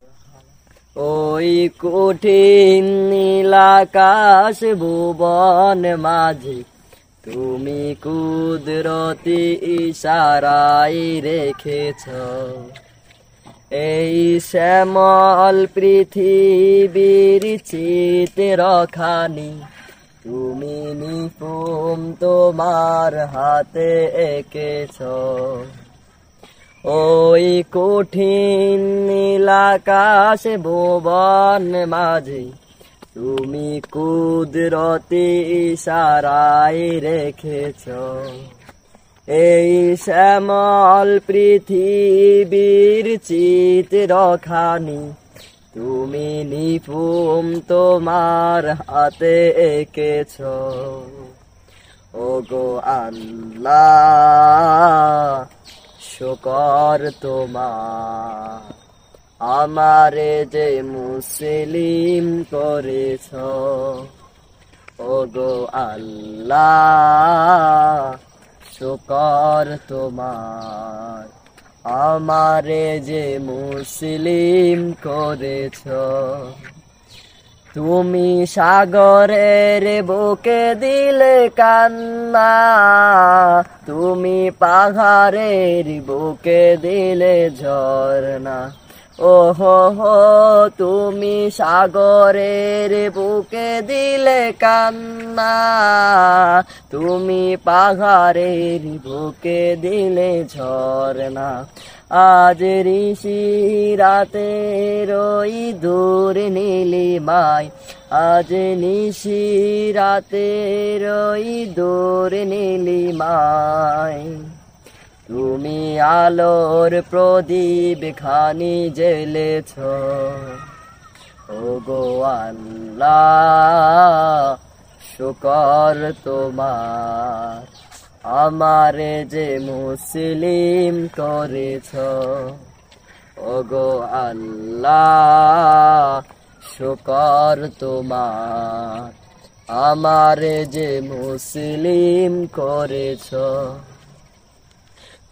ওই কঠিন নীল আকাশ ভুবন মাঝে তুমি কুদরতি ইশারায় রেখেছ এই শ্যামল পৃথিবীর চিত্রখানি তুমি নিপুণ তোমার হাতে এঁকেছ ওই কঠিন নীল আকাশ ভুবন মাঝে তুমি কুদরতি ইশারায় রেখেছ এই শ্যামল পৃথিবীর চিত্রখানি তুমি নিপুণ তোমার হাতে এঁকেছ ওগো আল্লাহ শুকর তোমার আমারে যে মুসলিম করেছ ওগো আল্লাহ শুকর তোমার আমারে যে মুসলিম করেছ তুমি সাগরের বুকে দিলে কান্না তুমি পাহাড়ের বুকে দিলে ঝরনা ওহো হো তুমি সাগরের বুকে দিলে কান্না তুমি পাহাড়ের বুকে দিলে ঝরনা আজ ঋষি রাতে রই দূর নীলিমায় আজ নিশি রাতে রই দূর নীলিমায় তুমি আলোর প্রদীপ খানি জ্বেলেছ ওগো আল্লাহ শুকর তোমার আমারে যে মুসলিম করেছ ওগো আল্লাহ শুকর তোমার আমারে যে মুসলিম করেছ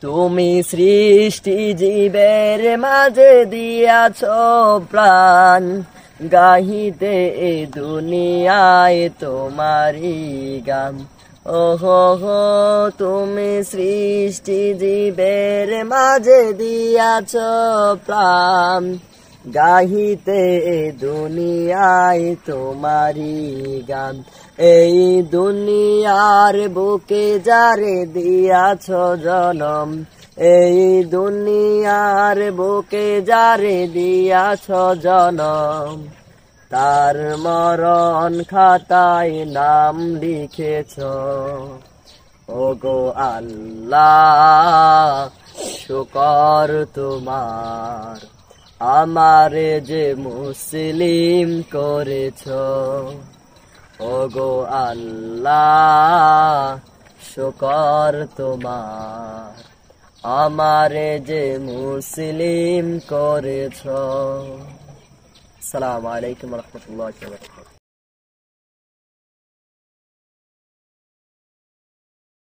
তুমি সৃষ্টি জীবের মাঝে দিয়াছ প্রাণ গাহিতে এ দুনিয়ায় তোমারি গান ওহো হো তুমি সৃষ্টি জীবের মাঝে দিয়াছ প্রাণ গাহিতে এ দুনিয়ায় তোমারি গান এই দুনিয়ার বুকে যারে দিয়াছ জনম এই দুনিয়ার বুকে যারে দিয়াছ জনম তার মরণ খাতায় নাম লিখেছ ওগো আল্লাহ শুকর তোমার আমারে যে মুসলিম করেছ ওগো আল্লাহ শুকর তোমার আমারে যে মুসলিম করেছ। আসসালামু আলাইকুম ওয়া রাহমাতুল্লাহি ওয়া বারাকাতুহু।